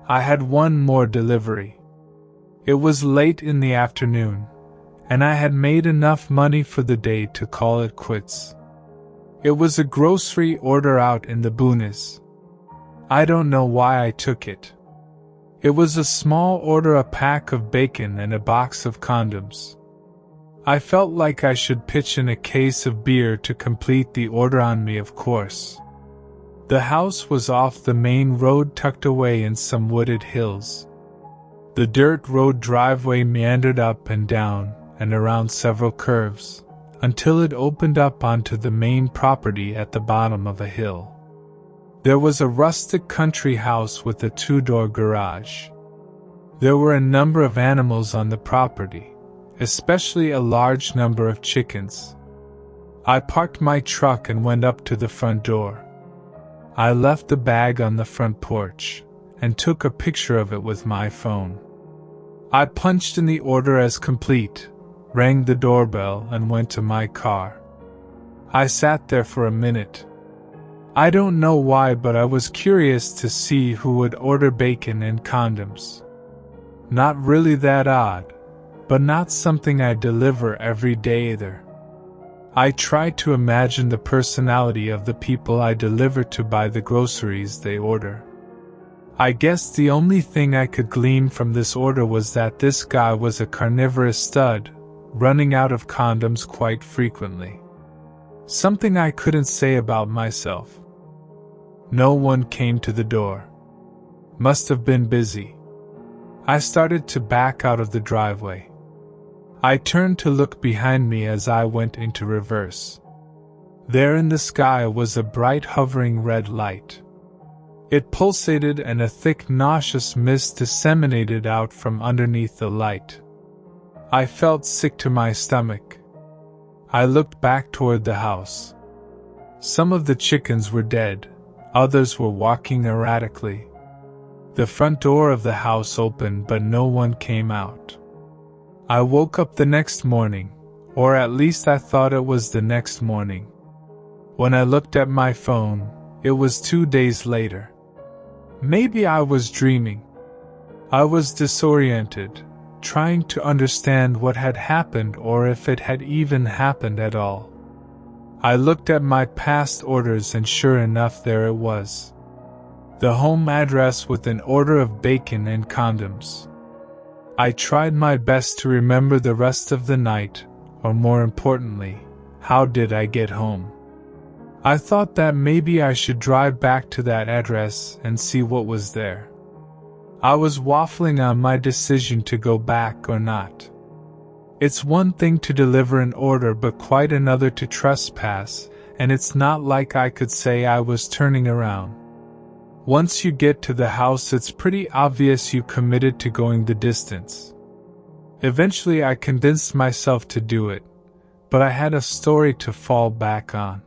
I had one more delivery. It was late in the afternoon, and I had made enough money for the day to call it quits. It was a grocery order out in the boonies. I don't know why I took it. It was a small order, a pack of bacon and a box of condoms. I felt like I should pitch in a case of beer to complete the order on me, of course. The house was off the main road, tucked away in some wooded hills. The dirt road driveway meandered up and down and around several curves, until it opened up onto the main property at the bottom of a hill. There was a rustic country house with a 2-door garage. There were a number of animals on the property, especially a large number of chickens. I parked my truck and went up to the front door. I left the bag on the front porch and took a picture of it with my phone. I punched in the order as complete, rang the doorbell, and went to my car. I sat there for a minute. I don't know why, but I was curious to see who would order bacon and condoms. Not really that odd, but not something I deliver every day either. I tried to imagine the personality of the people I deliver to by the groceries they order. I guess the only thing I could glean from this order was that this guy was a carnivorous stud, running out of condoms quite frequently. Something I couldn't say about myself. No one came to the door. Must have been busy. I started to back out of the driveway. I turned to look behind me as I went into reverse. There in the sky was a bright hovering red light. It pulsated and a thick nauseous mist disseminated out from underneath the light. I felt sick to my stomach. I looked back toward the house. Some of the chickens were dead, others were walking erratically. The front door of the house opened, but no one came out. I woke up the next morning, or at least I thought it was the next morning. When I looked at my phone, it was 2 days later. Maybe I was dreaming. I was disoriented, trying to understand what had happened or if it had even happened at all. I looked at my past orders and sure enough there it was. The home address with an order of bacon and condoms. I tried my best to remember the rest of the night, or more importantly, how did I get home? I thought that maybe I should drive back to that address and see what was there. I was waffling on my decision to go back or not. It's one thing to deliver an order, but quite another to trespass, and it's not like I could say I was turning around. Once you get to the house, it's pretty obvious you committed to going the distance. Eventually I convinced myself to do it, but I had a story to fall back on.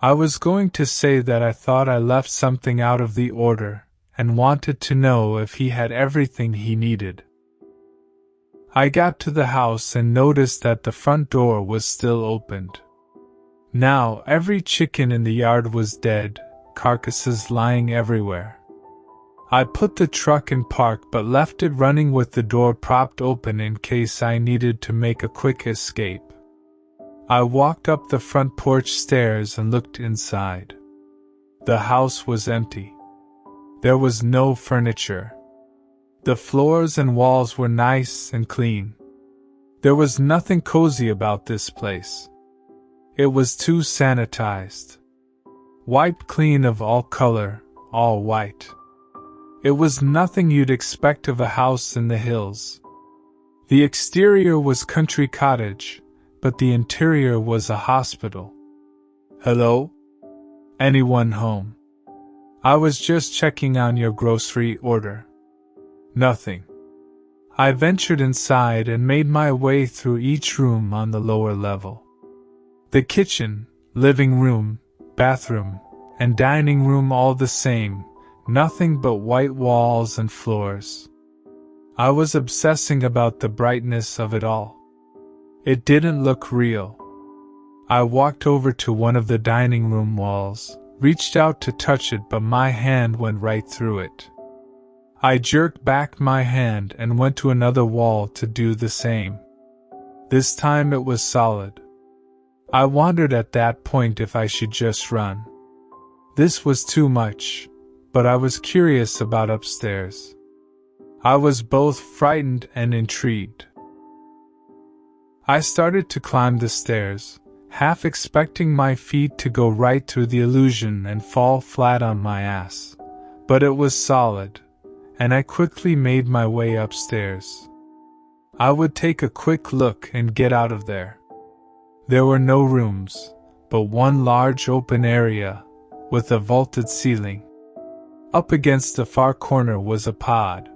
I was going to say that I thought I left something out of the order, and wanted to know if he had everything he needed. I got to the house and noticed that the front door was still opened. Now every chicken in the yard was dead, carcasses lying everywhere. I put the truck in park but left it running with the door propped open in case I needed to make a quick escape. I walked up the front porch stairs and looked inside. The house was empty. There was no furniture. The floors and walls were nice and clean. There was nothing cozy about this place. It was too sanitized. Wiped clean of all color, all white. It was nothing you'd expect of a house in the hills. The exterior was country cottage, but the interior was a hospital. Hello? Anyone home? I was just checking on your grocery order. Nothing. I ventured inside and made my way through each room on the lower level. The kitchen, living room, bathroom, and dining room all the same, nothing but white walls and floors. I was obsessing about the brightness of it all. It didn't look real. I walked over to one of the dining room walls, reached out to touch it, but my hand went right through it. I jerked back my hand and went to another wall to do the same. This time it was solid. I wondered at that point if I should just run. This was too much, but I was curious about upstairs. I was both frightened and intrigued. I started to climb the stairs, half expecting my feet to go right through the illusion and fall flat on my ass. But it was solid, and I quickly made my way upstairs. I would take a quick look and get out of there. There were no rooms, but one large open area, with a vaulted ceiling. Up against the far corner was a pod.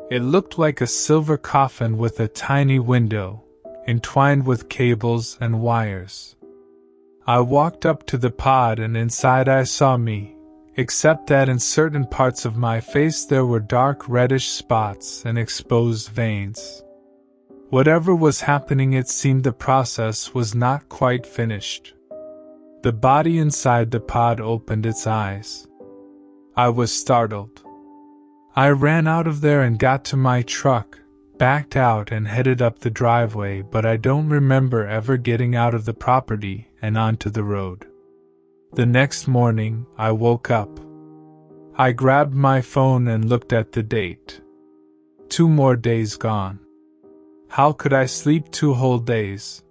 It looked like a silver coffin with a tiny window, entwined with cables and wires. I walked up to the pod and inside I saw me, except that in certain parts of my face there were dark reddish spots and exposed veins. Whatever was happening, it seemed the process was not quite finished. The body inside the pod opened its eyes. I was startled. I ran out of there and got to my truck, backed out and headed up the driveway, but I don't remember ever getting out of the property and onto the road. The next morning, I woke up. I grabbed my phone and looked at the date. 2 more days gone. How could I sleep 2 whole days?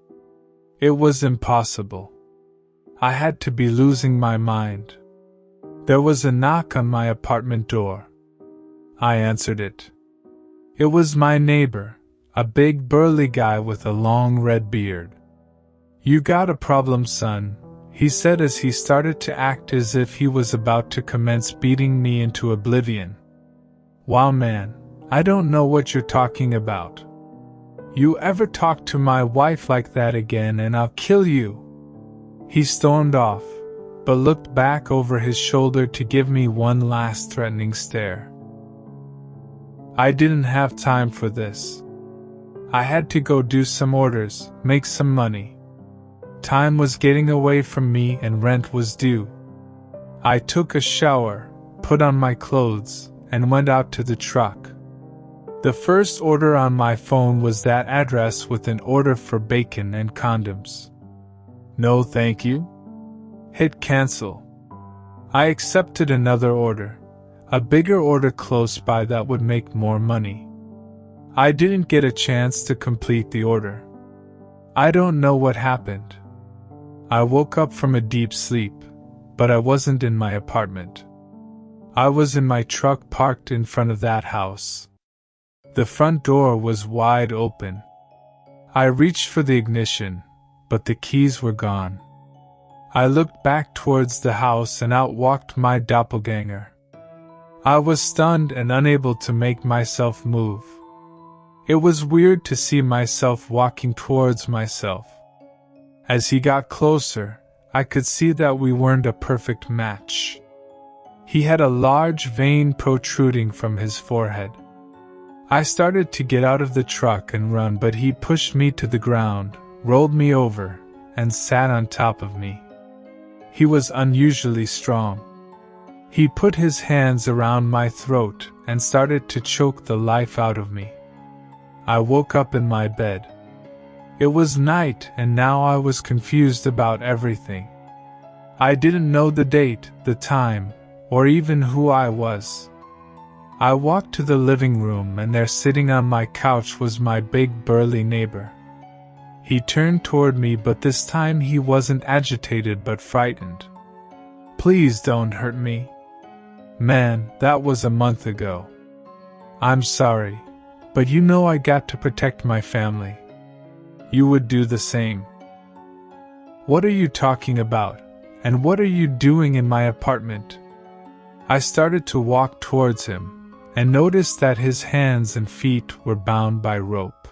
It was impossible. I had to be losing my mind. There was a knock on my apartment door. I answered it. It was my neighbor, a big burly guy with a long red beard. "You got a problem, son," he said as he started to act as if he was about to commence beating me into oblivion. "Wow, man, I don't know what you're talking about. You ever talk to my wife like that again and I'll kill you." He stormed off, but looked back over his shoulder to give me one last threatening stare. I didn't have time for this. I had to go do some orders, make some money. Time was getting away from me and rent was due. I took a shower, put on my clothes, and went out to the truck. The first order on my phone was that address with an order for bacon and condoms. "No thank you." Hit cancel. I accepted another order, a bigger order close by that would make more money. I didn't get a chance to complete the order. I don't know what happened. I woke up from a deep sleep, but I wasn't in my apartment. I was in my truck parked in front of that house. The front door was wide open. I reached for the ignition, but the keys were gone. I looked back towards the house and out walked my doppelganger. I was stunned and unable to make myself move. It was weird to see myself walking towards myself. As he got closer, I could see that we weren't a perfect match. He had a large vein protruding from his forehead. I started to get out of the truck and run, but he pushed me to the ground, rolled me over, and sat on top of me. He was unusually strong. He put his hands around my throat and started to choke the life out of me. I woke up in my bed. It was night and now I was confused about everything. I didn't know the date, the time, or even who I was. I walked to the living room and there sitting on my couch was my big burly neighbor. He turned toward me, but this time he wasn't agitated but frightened. "Please don't hurt me. Man, that was a month ago. I'm sorry, but you know I got to protect my family. You would do the same." "What are you talking about? And what are you doing in my apartment?" I started to walk towards him, and noticed that his hands and feet were bound by rope.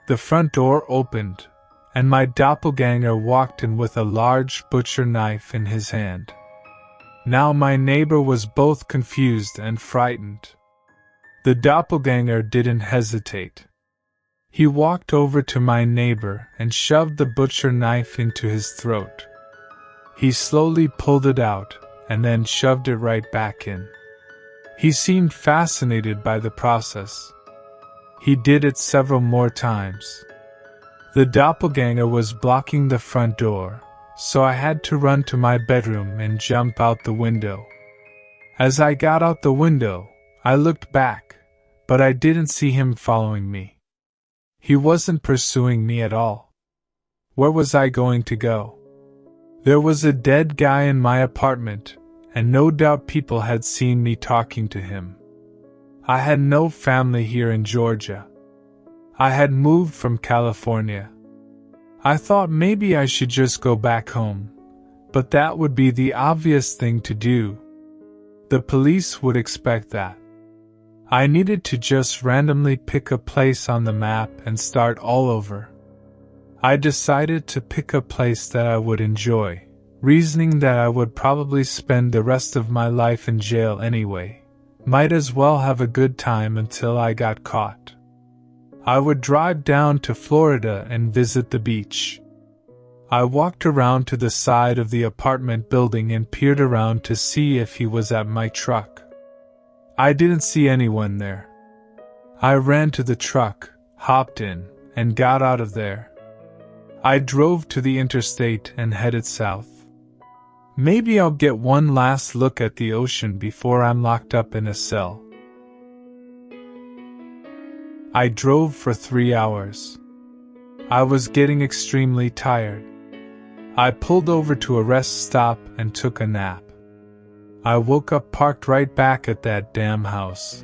The front door opened, and my doppelganger walked in with a large butcher knife in his hand. Now my neighbor was both confused and frightened. The doppelganger didn't hesitate. He walked over to my neighbor and shoved the butcher knife into his throat. He slowly pulled it out, and then shoved it right back in. He seemed fascinated by the process. He did it several more times. The doppelganger was blocking the front door, so I had to run to my bedroom and jump out the window. As I got out the window, I looked back, but I didn't see him following me. He wasn't pursuing me at all. Where was I going to go? There was a dead guy in my apartment, and no doubt people had seen me talking to him. I had no family here in Georgia. I had moved from California. I thought maybe I should just go back home, but that would be the obvious thing to do. The police would expect that. I needed to just randomly pick a place on the map and start all over. I decided to pick a place that I would enjoy, reasoning that I would probably spend the rest of my life in jail anyway. Might as well have a good time until I got caught. I would drive down to Florida and visit the beach. I walked around to the side of the apartment building and peered around to see if he was at my truck. I didn't see anyone there. I ran to the truck, hopped in, and got out of there. I drove to the interstate and headed south. Maybe I'll get one last look at the ocean before I'm locked up in a cell. I drove for 3 hours. I was getting extremely tired. I pulled over to a rest stop and took a nap. I woke up parked right back at that damn house.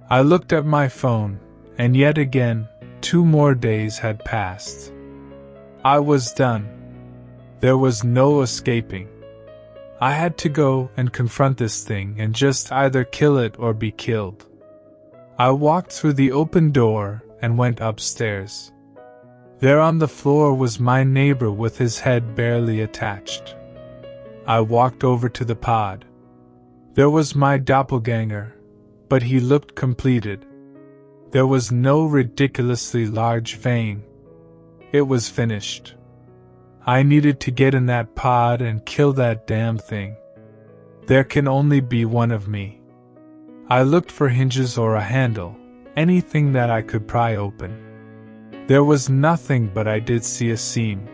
I looked at my phone, and yet again, 2 more days had passed. I was done. There was no escaping. I had to go and confront this thing and just either kill it or be killed. I walked through the open door and went upstairs. There on the floor was my neighbor with his head barely attached. I walked over to the pod. There was my doppelganger, but he looked completed. There was no ridiculously large vein. It was finished. I needed to get in that pod and kill that damn thing. There can only be one of me. I looked for hinges or a handle, anything that I could pry open. There was nothing, but I did see a seam.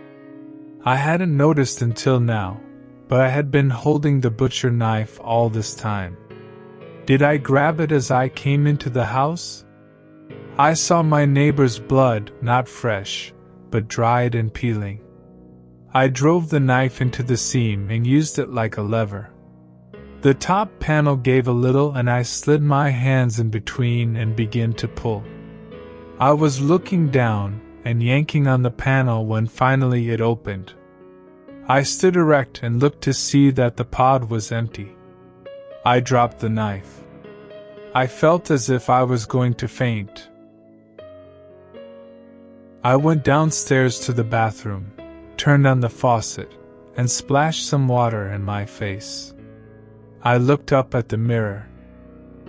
I hadn't noticed until now, but I had been holding the butcher knife all this time. Did I grab it as I came into the house? I saw my neighbor's blood, not fresh, but dried and peeling. I drove the knife into the seam and used it like a lever. The top panel gave a little and I slid my hands in between and began to pull. I was looking down and yanking on the panel when finally it opened. I stood erect and looked to see that the pod was empty. I dropped the knife. I felt as if I was going to faint. I went downstairs to the bathroom, turned on the faucet, and splashed some water in my face. I looked up at the mirror.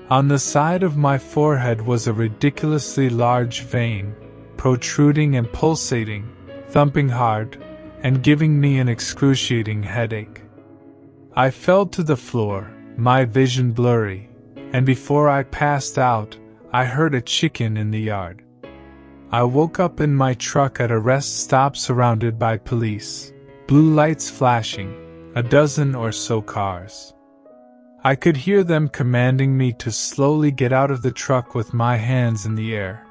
On the side of my forehead was a ridiculously large vein, protruding and pulsating, thumping hard, and giving me an excruciating headache. I fell to the floor, my vision blurry, and before I passed out, I heard a chicken in the yard. I woke up in my truck at a rest stop surrounded by police, blue lights flashing, a dozen or so cars. I could hear them commanding me to slowly get out of the truck with my hands in the air.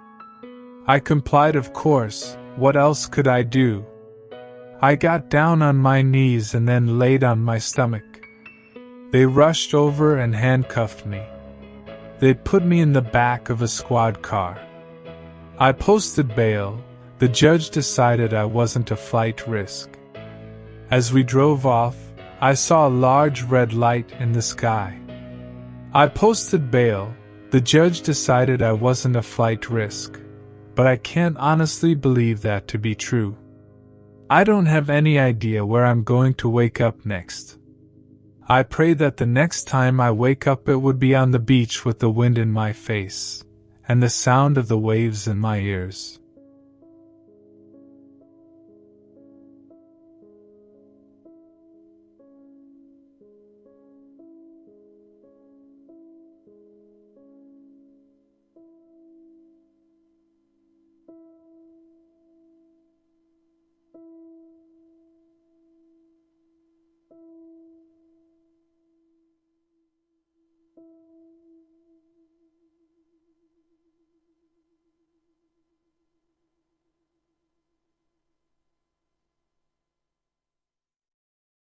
I complied, of course. What else could I do? I got down on my knees and then laid on my stomach. They rushed over and handcuffed me. They put me in the back of a squad car. I posted bail. The judge decided I wasn't a flight risk. As we drove off, I saw a large red light in the sky. I posted bail. The judge decided I wasn't a flight risk. But I can't honestly believe that to be true. I don't have any idea where I'm going to wake up next. I pray that the next time I wake up it would be on the beach with the wind in my face, and the sound of the waves in my ears.